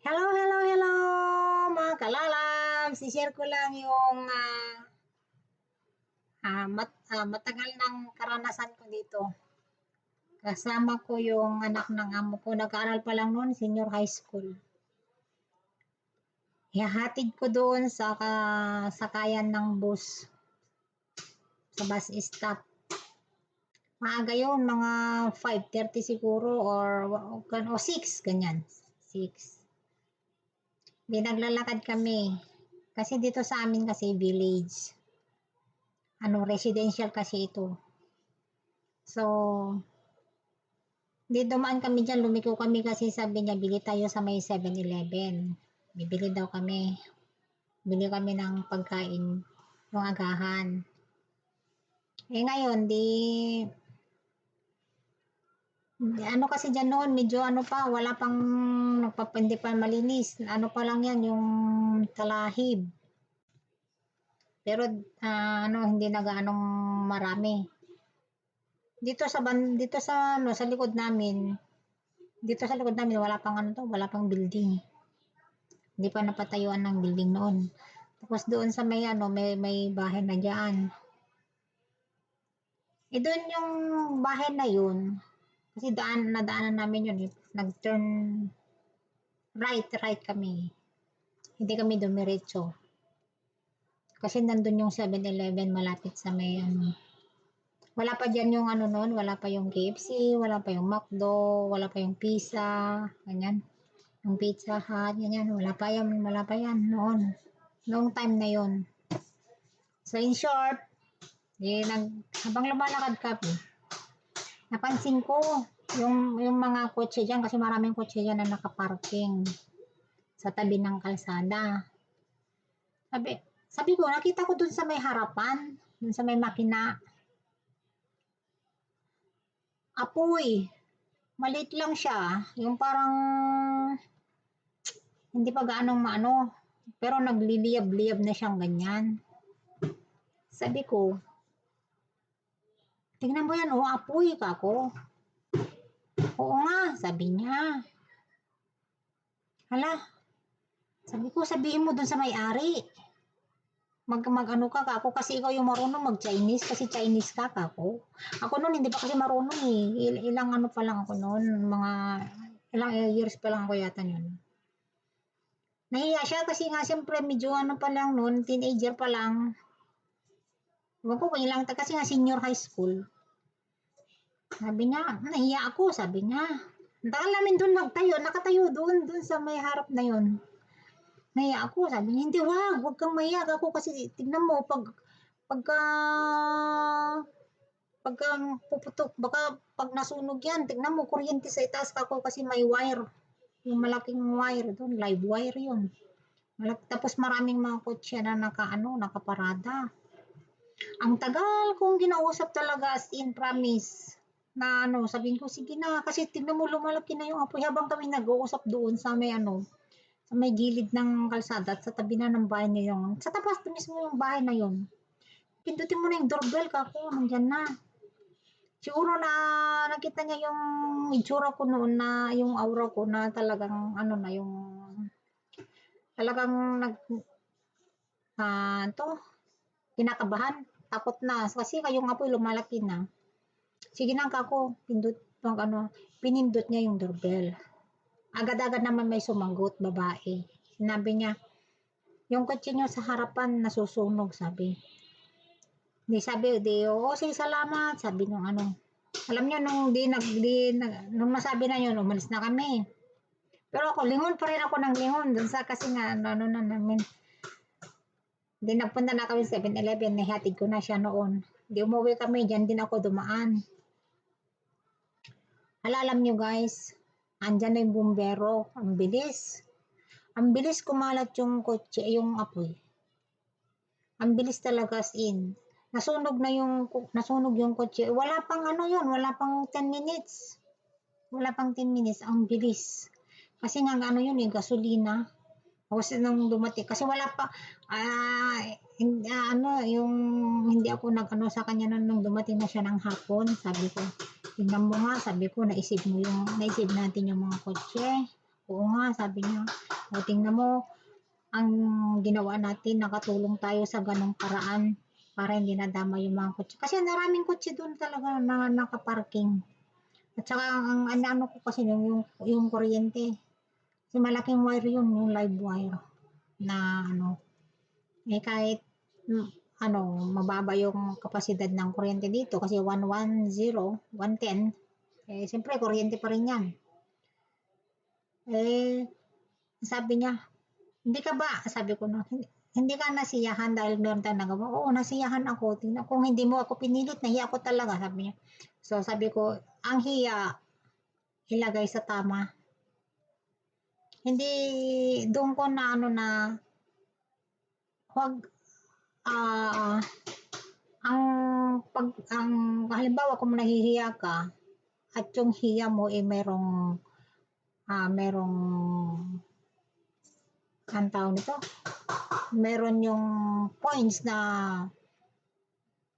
Hello, hello, hello mga kalalabs. I-share ko lang yung matagal ng karanasan ko dito. Kasama ko yung anak ng amo ko. Nag-aaral pa lang noon, senior high school. Ihahatid ko doon sa sakayan ng bus. Sa bus stop. Maaga yun, mga 5:30 siguro or 6, ganyan. 6. Di naglalakad kami. Kasi dito sa amin kasi village. Residential kasi ito. So, di dumaan kami dyan, lumiko kami kasi sabi niya, bili tayo sa may 7-Eleven. Bibili daw kami. Bili kami ng pagkain, yung agahan. Ngayon, ano kasi dyan noon, medyo wala pang, hindi pa malinis. Pa lang yan, yung talahib. Pero, hindi na gaanong marami. Dito sa likod namin, wala pang building. Hindi pa napatayuan ng building noon. Tapos doon sa may bahay na diyan. Doon yung bahay na yun, kasi nadaanan namin yun, nag-turn right kami. Hindi kami dumiretso. Kasi nandun yung 7-Eleven malapit sa may wala pa dyan yung noon, wala pa yung KFC, wala pa yung McDo, wala pa yung pizza, ganyan. Yung Pizza Hut, ganyan, wala pa yan noon. Noong time na yon. So in short, habang lumalakad kami, napansin ko yung mga kotse dyan, kasi maraming kotse dyan na nakaparking sa tabi ng kalsada. Sabi ko, nakita ko dun sa may harapan, dun sa may makina, apoy. Maliit lang siya, yung parang hindi pa gaanong maano, pero nagliliyab-liyab na siyang ganyan. Sabi ko, tingnan mo yan, apoy ka ko. Oo nga, sabi niya. Hala, sabi ko, sabihin mo dun sa may-ari. Mag-ano ka ako, kasi ikaw yung marunong mag-Chinese, kasi Chinese ka ako. Ako noon, hindi pa kasi marunong eh. Ilang pa lang ako noon, ilang years pa lang ako yata yun. Nahiya siya kasi nga siyempre medyo pa lang noon, teenager pa lang. Huwag ko kung ilang, kasi nga senior high school. Sabi niya, nahiya ako, sabi niya. Dahil namin doon nakatayo doon sa may harap na yun. Nahiya ako, sabi niya, hindi, wag kang mahiya ako kasi tignan mo, pagka puputok, baka pag nasunog yan, tignan mo, kuryente sa itaas ako kasi may wire. Yung malaking wire doon, live wire yun. Tapos maraming mga kotse na nakaparada. Ang tagal kong ginausap talaga, as in promise, na sabihin ko, sige na, kasi tignan mo, lumalaki na yung apoy habang kami nag-uusap doon sa may sa may gilid ng kalsada at sa tabi na ng bahay na yun. Sa tapas mismo yung bahay na yun. Pindutin mo na yung doorbell ka ko, nandyan na. Siguro na nakita niya yung itsura ko noon, na yung aura ko na talagang yung talagang kinakabahan, takot na kasi kayong apoy lumalaki na. Sige na kako, pinindot niya yung doorbell. Agad-agad naman may sumagot, babae. Sinabi niya, yung kotse niyo sa harapan nasusunog, sabi. Sige, salamat, sabi nung Alam niyo, nung nasabi na yun, umalis na kami. Pero ako, lingon pa rin ako ng lingon, dun sa kasi nga, namin. Hindi, nagpunta na kami sa 7-Eleven, nahihatid ko na siya noon. Hindi, umuwi kami, dyan din ako dumaan. Alam niyo guys, andyan na yung bumbero, ang bilis. Ang bilis kumalat yung kotse, yung apoy. Ang bilis talaga as in. Nasunog yung kotse. Wala pang wala pang 10 minutes. Wala pang 10 minutes, ang bilis. Kasi nga yun, gasolina. Tapos nung dumating, kasi wala pa, yung hindi ako sa kanya nung dumating na siya ng hapon, sabi ko, tingnan mo nga, sabi ko, naisip natin yung mga kotse. Oo nga, sabi niya. O tingnan mo, ang ginawa natin, nakatulong tayo sa ganong paraan para hindi nadama yung mga kotse. Kasi maraming kotse doon talaga na nakaparking. At saka ang ano ko kasi yung kuryente. Kasi malaking wire yun, yung live wire na ano, kahit ano, mababa yung kapasidad ng kuryente dito kasi 110, 110, siyempre kuryente pa rin yan. Sabi niya, hindi ka ba, sabi ko na, hindi ka nasiyahan dahil meron tayong nagawa? Oo, nasiyahan ako. Tingnan, kung hindi mo ako pinilit, nahiya ako talaga, sabi niya. So sabi ko, ang hiya, ilagay sa tama. Hindi, doon ko na ano na, huwag, ang halimbawa kung nahihiya ka, at yung hiya mo merong, ang tawag nito, meron yung points na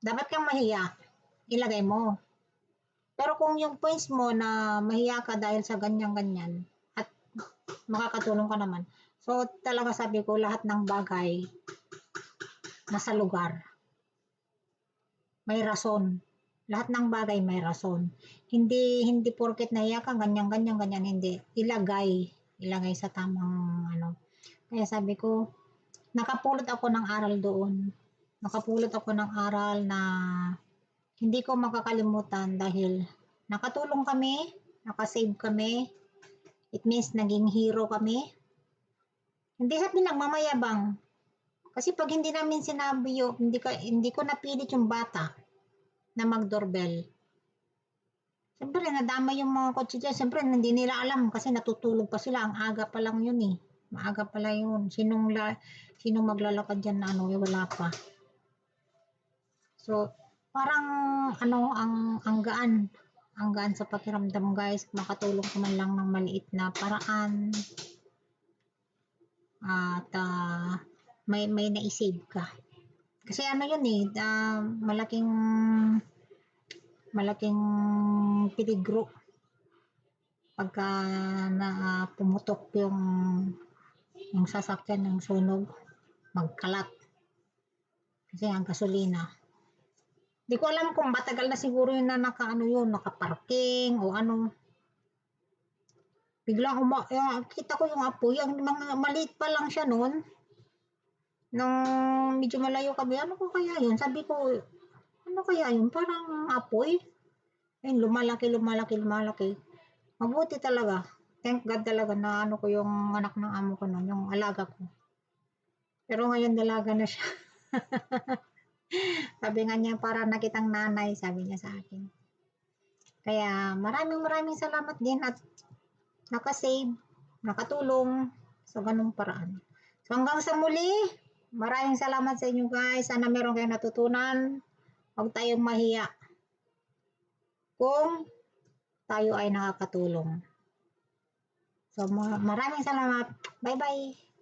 dapat kang mahiya, ilagay mo. Pero kung yung points mo na mahiya ka dahil sa ganyan-ganyan at makakatulong ka naman, so talaga sabi ko lahat ng bagay nasa lugar. May rason. Lahat ng bagay may rason. Hindi porket nahiya ka, ganyan, hindi. Ilagay sa tamang ano. Kaya sabi ko, nakapulot ako ng aral doon. Nakapulot ako ng aral na hindi ko makakalimutan dahil nakatulong kami, nakasave kami. It means naging hero kami. Hindi sa pinagmamayabang. Kasi pag hindi namin sinabi yun, hindi ko napilit yung bata na mag-doorbell. Siyempre, nadama yung mga kotse dyan. Siyempre, hindi nila alam kasi natutulog pa sila. Ang aga pa lang yun eh. Maaga pala yun. Sinong maglalakad dyan na ano, wala pa. So, parang ano, ang gaan. Ang gaan sa pakiramdam guys. Makatulong ka man lang ng maliit na paraan. At may naisave ka. Kasi ano yun eh, malaking peligro pagka na pumutok yung sasakyan ng sunog, magkalat. Kasi ang gasolina. Di ko alam kung matagal na siguro yun na nakaparking o ano. Biglang kita ko yung apoy, ang mga maliit pa lang siya noon. Nung medyo malayo kami, ano ko kaya yun? Sabi ko, ano kaya yun? Parang apoy. Ayun, lumalaki. Mabuti talaga. Thank God talaga na ano ko yung anak ng amo ko noon, yung alaga ko. Pero ngayon dalaga na siya. Sabi nga niya, para nakitang nanay, sabi niya sa akin. Kaya maraming salamat din at nakasave, nakatulong sa ganung paraan. So hanggang sa muli, maraming salamat sa inyo guys. Sana meron kayong natutunan. Huwag tayong mahiya kung tayo ay nakakatulong. So maraming salamat. Bye-bye.